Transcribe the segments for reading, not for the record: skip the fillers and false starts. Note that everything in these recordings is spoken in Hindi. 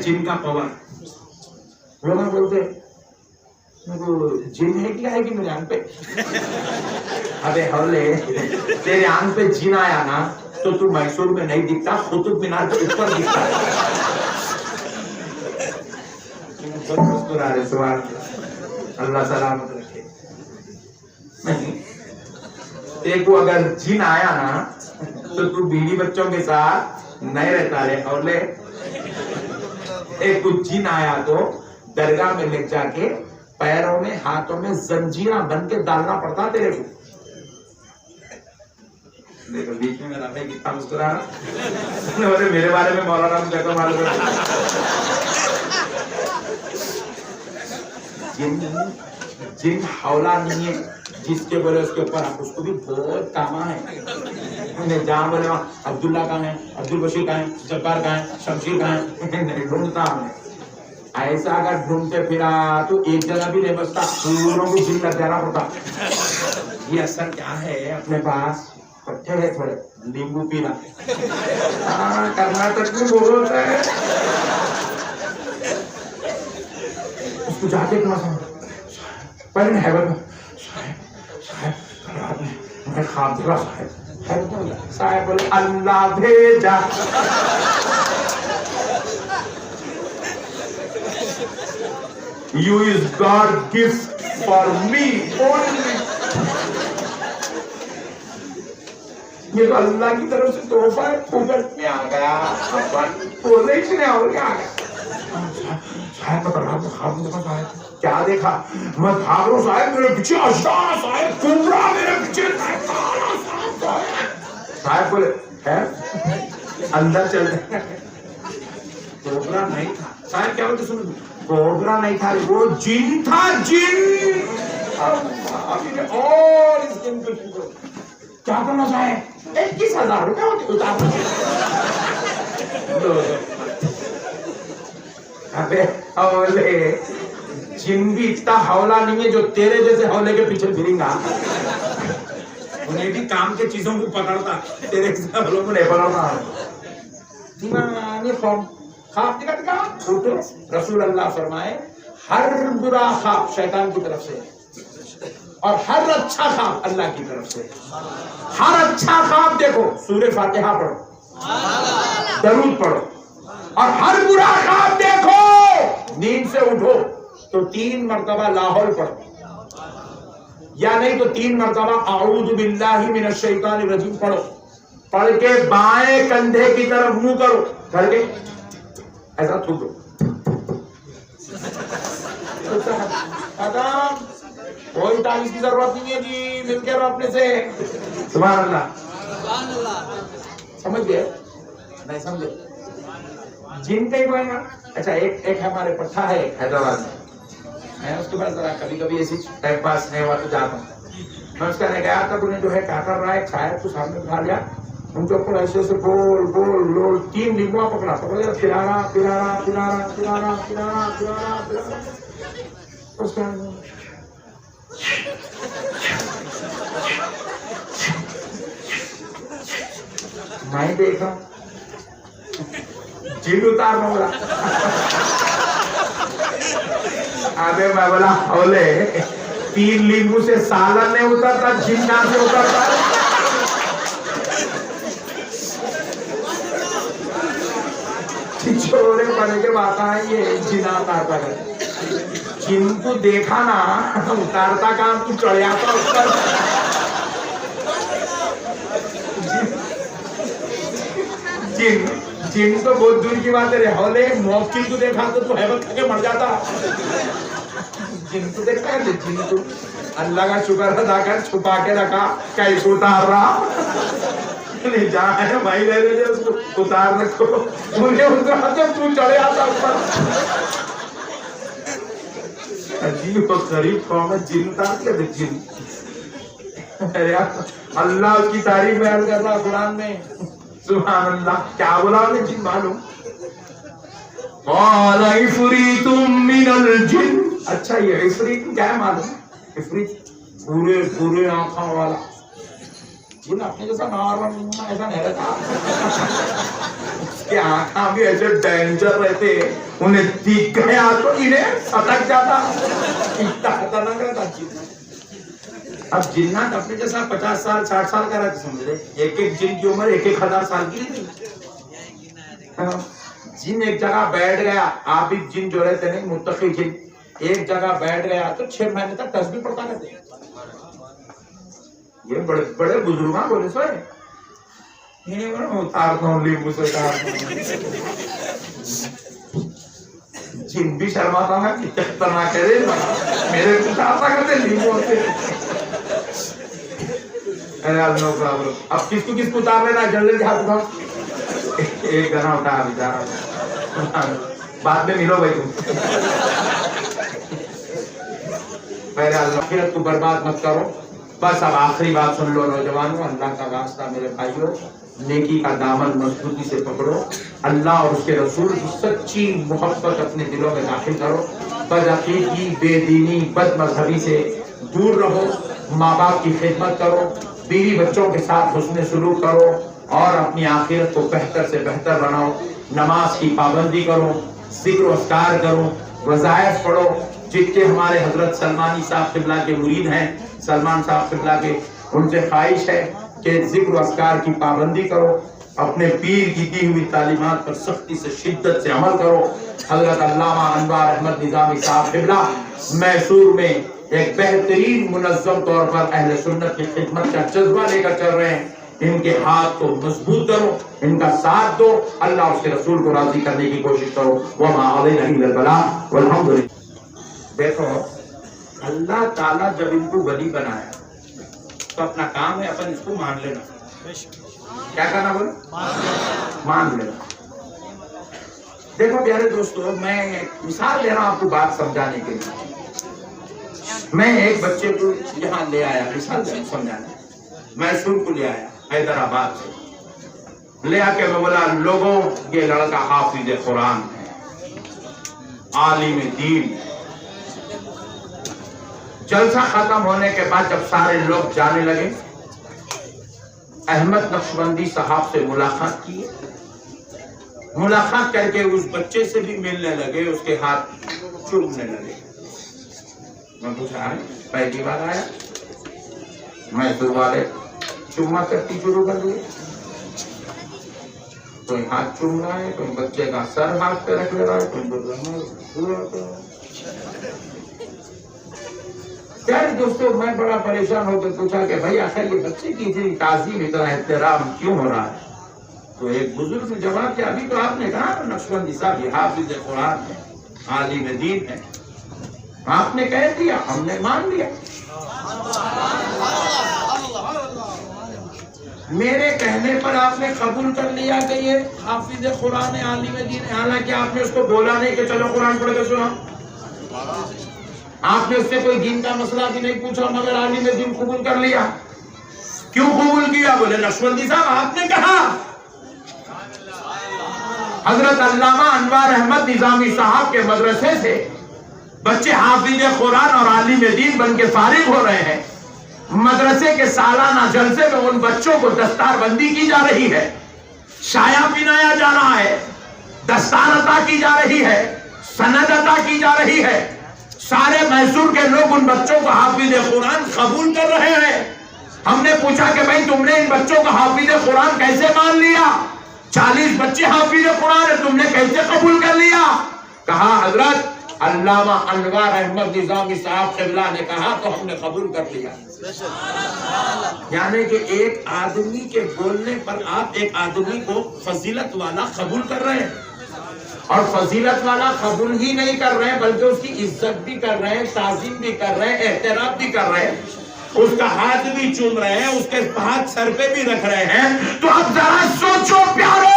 जिन का पावर। लोग बोलते जिन है क्या है कि मेरे आंख पे? अबे हौले, तेरे आंख पे जिन आया ना तो तू मैसूर में नहीं दिखता, कुतुब मीनार के ऊपर दिखता है। मुस्कुरा रहे, सुभान अल्लाह सलामत रखे। नहीं, तेरे को अगर जिन आया ना तो तू बीवी बच्चों के साथ नहीं रहता रे हौले। एक कुछ जिन आया तो दरगाह में ले जाके पैरों में हाथों में जंजीरा बन के डालना पड़ता तेरे को। देखो बीच में मेरा भाई कितना मुस्कुरा रहा। अरे मेरे बारे में मौलाना मुझे क्या मालूम है। जिन हौला नहीं है जिसके बोले उसके ऊपर आप उसको भी बहुत कामा है। जहाँ बोले वहाँ अब्दुल्ला कहाँ है, अब्दुल बशीर कहाँ है, जब्बार कहाँ है, शमशीर कहाँ है, नहीं ढूंढता हमने। ऐसा अगर ढूंढते फिरा तो एक जगह भी नहीं बचता, पूरों को जिन लग जाना पड़ता। ये असर क्या है अपने पास? पट्टे है थोड़े, नींबू पीना। कर्नाटक में बहुत है। उसको जाके पहले हैबत मैं खाब दिला साहब बोले अल्लाह भेजा। You is God gift for me only। ये तो अल्लाह की तरफ से तोहफा है, फुकट में आ गया। अपन बोले ही नहीं और क्या आ गया। साहब साहब क्या देखा? मैं भाग रहा साहब, मेरे पीछे अशदार साहब, कुबरा मेरे पीछे साहब बोले है अंदर चल रहे। कोबरा नहीं था साहब, क्या बोलते? सुन, कोबरा नहीं था, वो जिन था, जिन। और इस जिन को क्या करना चाहे? 21,000 रुपए होते उतार। अबे हौले, जिन भी इतना हौला नहीं है जो तेरे जैसे हौले के पीछे फिरेगा। उन्हें भी काम के चीजों को पकड़ता, तेरे हौलों को नहीं पकड़ता। ख्वाब दिखा उठो। रसूल अल्लाह फरमाए हर बुरा ख्वाब शैतान की तरफ से और हर अच्छा ख्वाब अल्लाह की तरफ से। हर अच्छा ख्वाब देखो सूरह फातिहा पढ़ो, दरूद पढ़ो, और हर बुरा ख्वाब देखो नींद से उठो तो 3 मरतबा लाहौल पढ़ो, या नहीं तो 3 मरतबा आऊज़ु बिल्लाहि मिनश शैतानिर रजीम पढ़ो। पढ़ के बाएं कंधे की तरफ मुंह करो, करके ऐसा थूक दो। कोई तावीज़ की जरूरत नहीं है जी, मिलके रहो अपने से। सुभान अल्लाह। समझ गए? नहीं समझे? जिन का ही बनेगा। अच्छा, एक हमारे पट्टा है हैदराबाद में, मैं उसके पास जरा कभी कभी ऐसी टाइम पास नहीं हुआ तो जाता हूँ। मैं उसका गया था, उन्हें जो है क्या कर रहा है, शायद तो सामने उठा लिया, उनके ऊपर ऐसे ऐसे बोल बोल लोल 3 नींबुआ पकड़ा, फिराना फिराना फिराना फिराना फिराना फिराना फिराना। उसका मैं देखा जिन उतारना बोला। अबे मैं बोला हौले, 3 नींबू से सालन नहीं उतरता, जिन्ना से उतरता। छोड़े पड़े के बात है, ये जिना उतारता है। जिनको देखा ना उतारता काम, तू चढ़ जाता ऊपर। जिन तो बहुत दूर की बात है, हौले मौकिल को देखा तो तू हैबत करके मर जाता। जिनको देखा है, जिनको अल्लाह का शुक्र अदा कर, छुपा के रखा, कैसे उतार रहा नहीं जा है भाई, रह उसको उतार रखो, मुझे उतार जब तू चढ़े आता ऊपर। अजीब और गरीब कौम है, जिन उतार के देख जिन। अरे अल्लाह उसकी तारीफ बयान कर रहा कुरान में। सुभान अल्लाह। क्या बोला उन्हें जिन मालूम? अच्छा, ये इफरीत क्या है मालूम? इफरीत पूरे पूरे आंखों वाला जिन, अपने जैसा नॉर्मल ऐसा नहीं रहता। इसके आंखा भी ऐसे डेंजर रहते, उन्हें दिख गया तो इन्हें सटक जाता। इतना खतरनाक रहता जिन। अब जिन्नात अपने जैसा 50 साल 60 साल का रहता, समझ रहे, एक एक जिन की उम्र 1,000 साल की नहीं। जिन एक जगह बैठ गया, आप ही जिन जो रहते नहीं मुत्तकी जिन, एक जगह बैठ गया तो 6 महीने तक तस्बीह पढ़ता रहते। ये बड़े बड़े बुजुर्ग बोले सोए इन्हें उतार दो लींबू से जिन भी शर्माता है कि खतरनाक कह दे मेरे को उतारता करते लींबू से। No problem. अब किसको उतार लेना, जल्दी हाथ उठाओ। एक गना उठा बेचारा, बाद में मिलो भाई तुम। पहले अल्लाह तू बर्बाद मत करो। बस अब आखिरी बात सुन लो नौजवानों, अल्लाह का वास्ता मेरे भाइयों, नेकी का दामन मजबूती से पकड़ो। अल्लाह और उसके रसूल की सच्ची मोहब्बत अपने दिलों में दाखिल करो। बदअकीदगी, बेदीनी, बदमजहबी से दूर रहो। माँ बाप की खिदमत करो, बीवी बच्चों के साथ हुस्न सुलूक करो और अपनी आखिरत को बेहतर से बेहतर बनाओ। नमाज की पाबंदी करो, जिक्र अस्कार करो, वज़ाइफ पढ़ो। जितने हमारे हजरत सलमानी साहब क़िबला के मुरीद हैं, सलमान साहब क़िबला के, उनसे ख्वाहिश है कि जिक्र अस्कार की पाबंदी करो, अपने पीर की दी हुई तालीमात पर सख्ती से शिद्दत से अमल करो। हजरत अल्लामा अनवार अहमद निज़ामी साहब क़िबला मैसूर में एक बेहतरीन मुनज़्ज़म तौर पर अहले सुन्नत की खिदमत का जज्बा लेकर चल रहे हैं। इनके हाथ को मजबूत करो, इनका साथ दो, अल्लाह उसके रसूल को राजी करने की कोशिश करो। वमा अलैना इल्लल बलाग वल्हम्दुलिल्लाह। देखो अल्लाह ताला जब इनको वली बनाया तो अपना काम है अपन इसको मान लेना। क्या करना बोले? मान लेना। देखो प्यारे दोस्तों, मैं मिसाल दे रहा हूं आपको बात समझाने के लिए। मैं एक बच्चे को यहाँ ले आया, मिसाल समझाने, मैसूर को ले आया हैदराबाद से। ले आके मैं बोला, लोगों ये लड़का हाफिज कुरान है, आलिम दीन। जलसा खत्म होने के बाद जब सारे लोग जाने लगे, अहमद नक्शबंदी साहब से मुलाकात की। मुलाकात करके उस बच्चे से भी मिलने लगे, उसके हाथ चूमने लगे। मैं पूछा, पहली बार आया? मैसूर वाले चुम्मा करती शुरू कर दिए। कोई हाथ चूम रहा है, कोई बच्चे का सर हाथ पे रख ले रहा है, कोई यार दोस्तों, मैं बड़ा परेशान होकर पूछा कि भाई आखिर ये बच्चे की इतनी ताज़ीम, इतना एहतराम क्यों हो रहा है? तो एक बुजुर्ग ने जवाब दिया, अभी तो आपने कहा नक्शबंदी साहब हाफिज कुरान है, आलिम दीन है, आपने कह दिया, हमने मान लिया। मेरे कहने पर आपने कबूल कर लिया कि ये हाफिज कुरान है, आलिम दीन है, हालांकि आपने उसको बोला नहीं कि चलो कुरान पढ़ के सुना। आपने उससे कोई दीन का मसला भी नहीं पूछा, मगर आलिम दीन कबूल कर लिया। क्यों कबूल किया? बोले नक्शबंदी साहब आपने कहा। हजरत अल्लामा अनवार अहमद निज़ामी साहब के मदरसे से बच्चे हाफिज कुरान और आलिम दीन बन के फारिग हो रहे हैं। मदरसे के सालाना जलसे में उन बच्चों को दस्तारबंदी की जा रही है, शाया पिनाया जा रहा है, दस्तार अता की जा रही है, सनद अता की जा रही है। सारे मैसूर के लोग उन बच्चों को हाफिज कुरान कबूल कर रहे हैं। हमने पूछा कि भाई तुमने इन बच्चों को हाफिज कुरान कैसे मान लिया? 40 बच्चे हाफिज कुरान है, तुमने कैसे कबूल कर लिया? कहा हजरत अल्लामा अनवार अहमद निज़ामी साहब क़िबला ने कहा तो हमने कबूल कर लिया। यानी कि एक आदमी के बोलने पर आप एक आदमी को फजीलत वाला कबूल कर रहे हैं, और फजीलत वाला कबूल ही नहीं कर रहे हैं बल्कि उसकी इज्जत भी कर रहे हैं, ताज़ीम भी कर रहे हैं, एहतराम भी कर रहे हैं, उसका हाथ भी चूम रहे हैं, उसके हाथ सर पे भी रख रहे हैं। तो अब जरा सोचो प्यारो,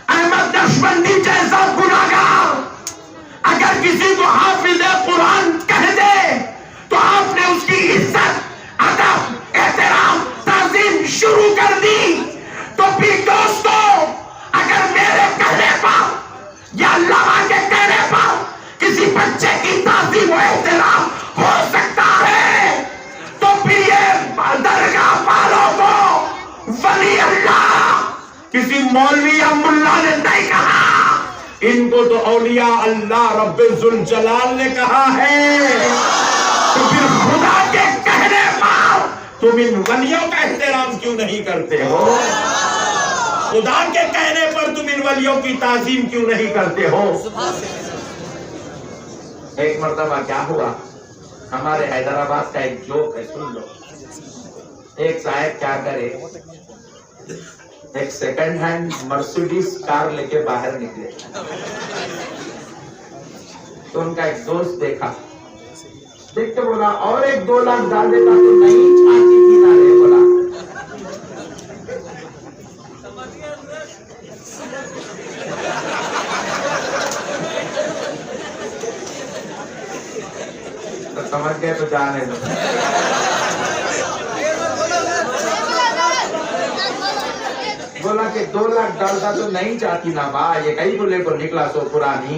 अहमद नक्शबंदी जैसा गुनाहगार अगर किसी को हाफिज कुरान कह दे तो आपने उसकी इज्जत, अदब, एहतराम, ताज़ीम शुरू कर दी। तो फिर दोस्तों, अगर मेरे कहने पर या अल्लाह के कहने पर किसी बच्चे की ताज़ीम और एहतराम हो सकता है, तो फिर ये दरगाह वालों को वली अल्लाह, किसी मौलवी या मुल्ला ने नहीं कहा, इनको तो औलिया अल्लाह रब्बुल जलाल ने कहा है। तो फिर खुदा के कहने पर तुम इन वलियों का एहतराम क्यों नहीं करते हो? खुदा के कहने पर तुम इन वलियों की ताजीम क्यों नहीं करते हो? एक मर्तबा क्या हुआ, हमारे हैदराबाद का एक जोक है, सुन लो। एक साहब क्या करे, एक सेकंड हैंड मर्सिडीज कार लेके बाहर निकले, तो उनका एक दोस्त देखा, देख के बोला और एक 2 लाख डाल देता तो नहीं छाती पीना रे, बोला तो समझ गए तो जाने दो। बोला कि 2 लाख डालता तो नहीं चाहती ना बा, ये कई बोले को निकला सो पुरानी।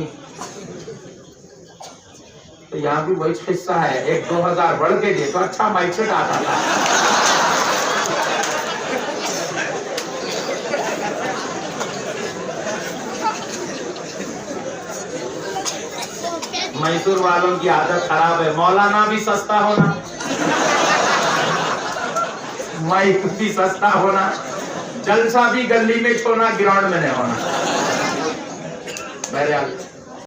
तो यहाँ भी वही किस्सा है, एक 2000 बढ़ के दे तो अच्छा माइक आता था। मैसूर वालों की आदत खराब है, मौलाना भी सस्ता होना, माइक भी सस्ता होना, जलसा भी गली में छोड़ना, ग्राउंड में नहीं होना। बहरहाल